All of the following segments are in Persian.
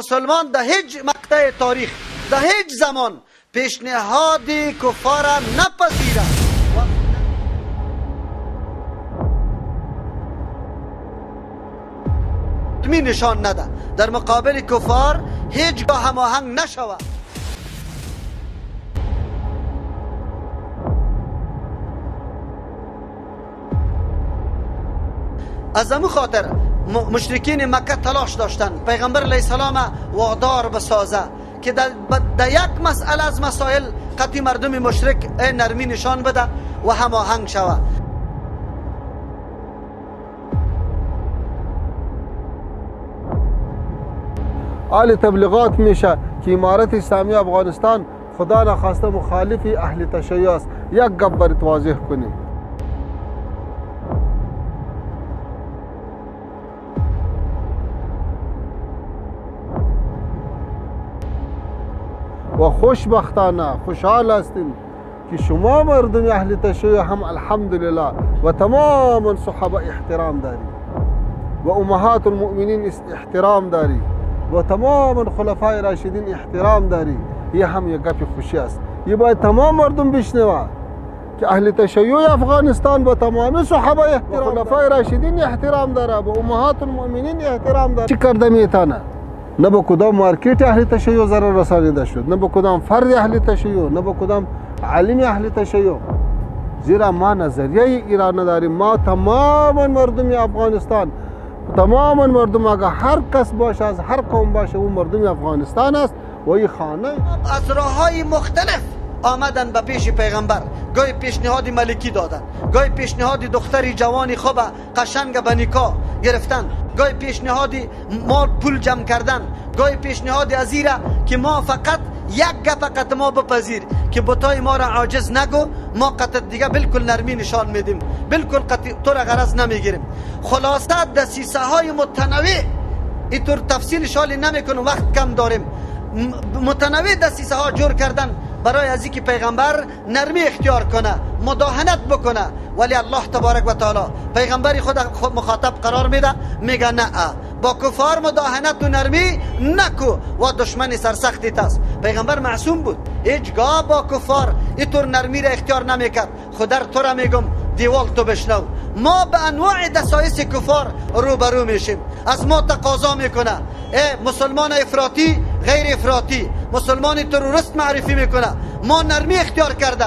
مسلمان در هیچ مقطع تاریخ در هیچ زمان پیشنهاد کفار نپذیره می نشان نده در مقابل کفار هیچگاه هماهنگ نشوه. از همون خاطر مشرکین مکه تلاش داشتن پیغمبر علیه السلام وادار بسازه که در یک مسئله از مسائل قطعی مردم مشرک نرمی نشان بده و هماهنگ شوه. حال تبلیغات میشه که امارت اسلامی افغانستان خدا نخواسته مخالف اهل تشیع است. یک گپ برات واضح کنیم، و خوشبختانه خوشحال هستیم که شما مردم اهل تشیع هم الحمدلله و تمام صحابه احترام داری و امهات المؤمنین احترام داری و تمام خلفای راشدین احترام داری. یه هم یک گپ خوشی است، یه باید تمام مردم بشنوه که اهل تشیع افغانستان با تمام صحابه احترام، خلفای راشدین احترام داره، با امهات المؤمنین احترام داره. چی کرده میتونه؟ نه به کدام مارکت اهل تشیع ضرر رسانیده شد، نه به کدام فرد اهل تشیع، نه به کدام عالم اهل تشیع. زیرا ما نظریه ایران نداریم. ما تمام مردم افغانستان، تمام مردم اگر هر کس باشه از هر قوم باشه اون مردم افغانستان است و این خانه از راههای مختلف آمدن به پیش پیغمبر. گاهی پیشنهاد ملکی دادن، گاهی پیشنهاد دختری جوانی خوب قشنگ به نکاح گرفتن، گاهی پیشنهاد مال پول جمع کردن، گاهی پیشنهاد ازیره که ما فقط یک گپ فقط ما بپذیر که بتای ما را عاجز نگو، ما قطع دیگه بالکل نرمی نشان میدیم، بالکل قطع تو را غرض نمیگیریم. خلاصه دسیسه های متنوع اینطور تفصیل شالی نمیکنم، وقت کم داریم. متنوع دسیسه ها جور کردن برای از اینکه پیغمبر نرمی اختیار کنه، مداهنت بکنه، ولی الله تبارک و تعالی پیغمبری خود مخاطب قرار میده، میگه نه، با کفار مداهنت و نرمی نکو و دشمن سرسختی است. پیغمبر معصوم بود، هیچگاه با کفار اینطور نرمی را اختیار نمیکرد. خدا تو را میگم دیوال تو بشنو، ما به انواع دسایس کفار روبرو میشیم. از ما تقاضا میکنه مسلمان افراطی غیر افراطی، مسلمان تروریست معرفی میکنه. ما نرمی اختیار کرده،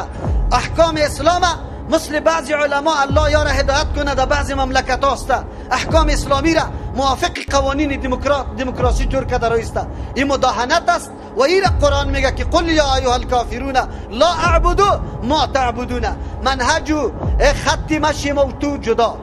احکام اسلام مثل بعضی علما الله یاره هدایت کنه در بعضی مملکت هاست، احکام اسلامی را موافق قوانین دموکراسی جور کرده رایسته. این مداهنت است و این قرآن میگه که قل یا ایها الکافرون لا اعبد ما تعبدون. منهج خطی مشی موتو جدا،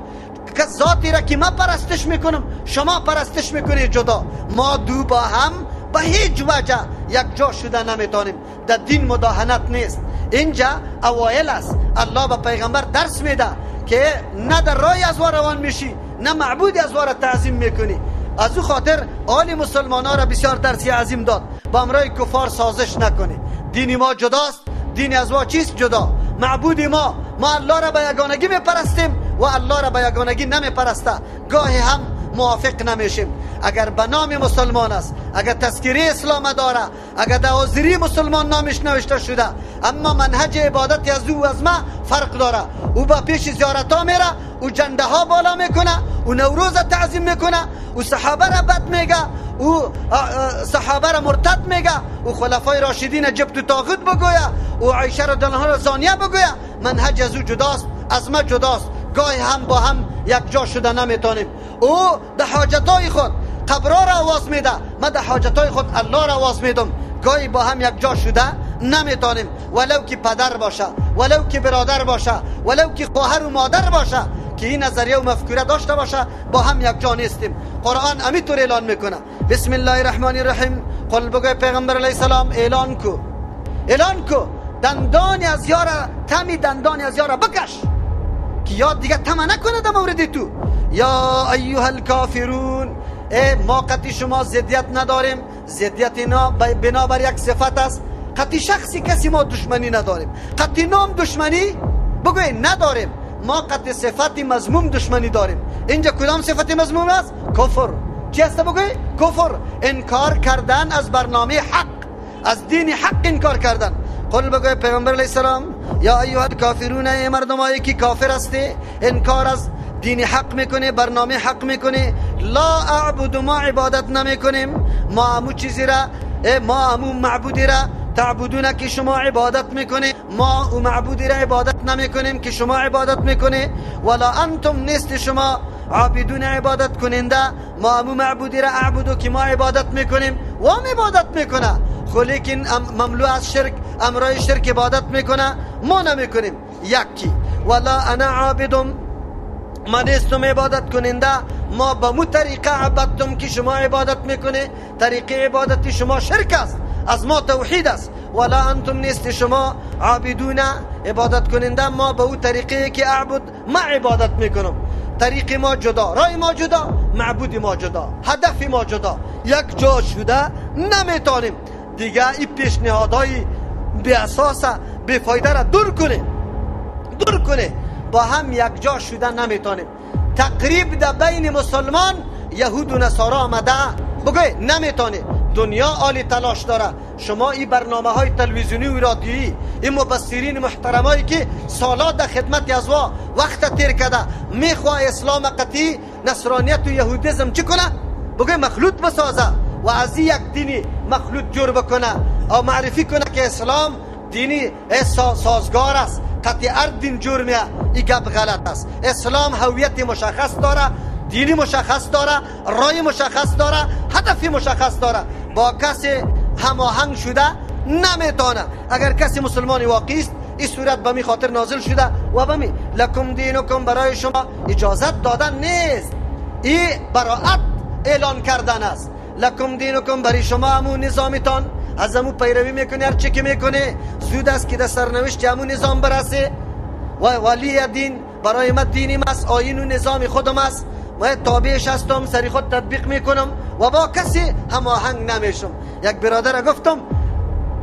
که ذاتی را که من پرستش میکنم شما پرستش میکنی جدا. ما دو با هم به هیچ وجه یک جا شده نمیتونیم. در دین مداهنت نیست. اینجا اوایل است الله به پیغمبر درس میده که نه در راه از وار روان میشی، نه معبود از وار تعظیم میکنی. از او خاطر آل مسلمان ها را بسیار درسی عظیم داد با امرای کفار سازش نکنی. دین ما جداست، دین از وا چیست جدا. معبود ما الله را به یگانگی میپرستیم و الله را به یگانگی نمیپرسته. گاهی هم موافق نمیشیم. اگر به نام مسلمان است، اگر تذکیره اسلام داره، اگر در حاضری مسلمان نامش نوشته شده، اما منهج عبادت از او از ما فرق داره. او با پیش زیارت ها میره، او جنده ها بالا میکنه، او نوروز تعظیم میکنه، او صحابه را بد میگه، او صحابه را مرتد میگه، او خلفای راشدین جبت و طاغوت بگویه، او عایشه رضی الله عنها زانیه بگویه. منهج از او جداست، از ما جداست. گاهی هم با هم یک جا شده نمیتونیم. او در حاجتای خود قبرا را آواز میده، من در حاجتای خود الله را آواز میدم. گاهی با هم یک جا شده نمیتونیم، ولو که پدر باشه، ولو که برادر باشه، ولو که خواهر و مادر باشه، که این نظریه و مفکوره داشته باشه، با هم یک جا نیستیم. قرآن همینطور اعلان میکنه. بسم الله الرحمن الرحیم. قل بگوی پیغمبر علیه السلام اعلان کو دندانی از یارا، تمی دندانی از یارا بکش که یاد دیگه تمه نکنه در مورد تو. یا ایها الکافرون، ما قطعی شما ضدیت نداریم. ضدیت اینا بنابر یک صفت است. قطعی شخصی کسی ما دشمنی نداریم. قطعی نام دشمنی بگوی نداریم. ما قطعی صفت مذموم دشمنی داریم. اینجا کدام صفت مذموم است؟ چی است بگوی؟ کفر، انکار کردن از برنامه حق، از دین حق انکار کردن. قل بگوی پیغمبر علیه السلام یا ایها الکافرون، ای مردمایی که کافر هستی، انکار از دین حق میکنه، برنامه حق میکنه. لا اعبد، ما عبادت نمیکنیم، ما همون چیزی را، ما همون معبودی را تعبدون که شما عبادت میکنه، ما او معبودی را عبادت نمیکنیم که شما عبادت میکنه. ولا انتم نیست شما عابدون عبادت کننده، ما همون معبودی را اعبدو که ما عبادت میکنیم و هم عبادت میکنه. خو لیکن مملو از شرک، امرای شرک عبادت میکنه، ما نمیکنیم. یکی ولا انا عابدم، ما نیستم عبادت کننده، ما به مو طریقه عبادتم که شما عبادت میکنه. طریقه عبادتی شما شرک است، از ما توحید است. ولا انتم نیست شما عابدون عبادت کننده، ما به او طریقه که اعبد ما عبادت میکنم. طریق ما جدا، رای ما جدا، معبود ما جدا، هدف ما جدا، یک جا شده نمیتونیم دیگه این پیشنهادهای بی اساس بی فایده را دور کنه. با هم یک جا شده نمیتونیم. تقریب در بین مسلمان یهود و نصارا آمده، بگوی نمیتونه. دنیا عالی تلاش داره. شما این برنامه های تلویزیونی و رادیویی، این مبصرین محترمایی که سالات در خدمت از وقت تیر کرده، میخواه اسلام قطعی نصرانیت و یهودیزم چی کنه؟ بگوی مخلوط بسازه و از یک دینی مخلوط جور بکنه او معرفی کنه که اسلام دینی سازگار است، قطعی هر دین جور میه. این گپ غلط است. اسلام هویت مشخص داره، دینی مشخص داره، رای مشخص داره، هدفی مشخص داره. با کسی هماهنگ شده نمیتونه. اگر کسی مسلمانی واقعی است، این صورت به می خاطر نازل شده و به می لکم دینکم، برای شما اجازت دادن نیست، این براءت اعلان کردن است. لکم دینکم، برای شما همون نظامیتان، از همون پیروی میکنه، هر چی که میکنه زود است که در سرنوشت همون نظام برسه. و ولی دین برای من دینیم است، آیین و نظام خودم است، من تابعش هستم، سری خود تطبیق میکنم و با کسی هماهنگ نمیشم. یک برادر گفتم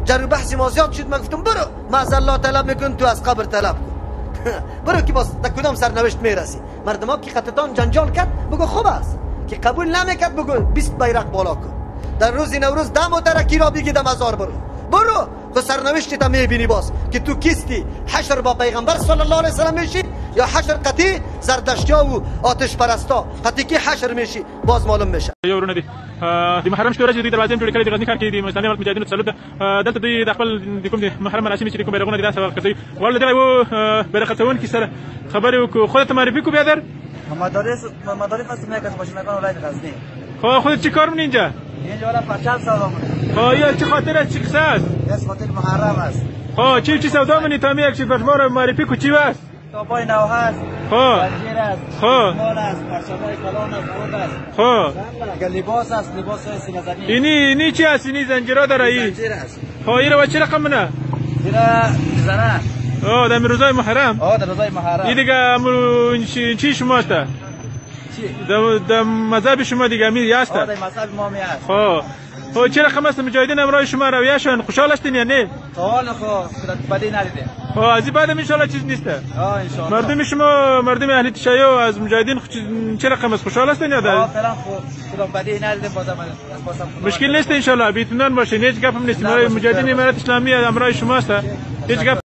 جرو بحث ما زیاد شد، من گفتم برو معاذ الله طلب میکن، تو از قبر طلب کن. برو که باز در کدام سرنوشت میرسی. مردم که خطتان جنجال کرد، بگو خوب است. که قبول نمیکرد، بگو 20 بیرق بالا کن. در روز نوروز دم و ترکی را بگی دم ازار برو خو سرنوشتی تا میبینی باز که تو کیستی. حشر با پیغمبر صلی الله علیه وسلم میشی یا حشر قطعی زردشتیا و آتش پرستا، قطعی که حشر میشی باز معلوم میشه. یو ورونه دي د محرم شته ورځ د دروازې جوړ کړي د غزنی ښار کې د اسلامي امارت مجاهدینو تسلط دلته دوی د خپل د کوم د محرم مراسم چې کوم بیرغونه دي دا سبب کوي ولله دغه و برخصون کې سره خبرې وکړو. خودت معرفی کو بیادر مدارس هستم یک از ماشینگان ولایت غزنی. خودت چی کار می‌کنی اینجا؟ اینجا ولا پرچم سودا می‌کنم. یا چه خاطر است، چه قصه است؟ از خاطر محرم است. چی سودا می‌کنی؟ تا یک چی فرمان معرفی کو چی است؟ توپای نو هست. زنجیر است. مال است، پرچمای کلان است، بود است. لباس است، لباس سینه زنی. اینی چی است؟ اینی زنجیرا داره ای؟ زنجیر است. اینا چه رقم نه؟ اینا زنه. در روزای محرم؟ در روزای محرم. این دیگه چی شما است؟ در مذهب شما دیگه می است؟ در مذهب ما می است. چه رقم است مجاهدین امرای شما رویهشان خوشحال هستین یا نه؟ حال بدی ندیدیم. از این بعد ان شاء الله چیز نیست. ان شاء الله. مردم شما، مردم اهل تشیع از مجاهدین چه رقم است خوشحال هستین یا نه؟ فعلا خودم بدی ندیدیم. بازم مشکل نیست ان شاء الله، بیتونان باشین، هیچ گپ هم نیست. مجاهدین امارت اسلامی امرای شما است، هیچ گپ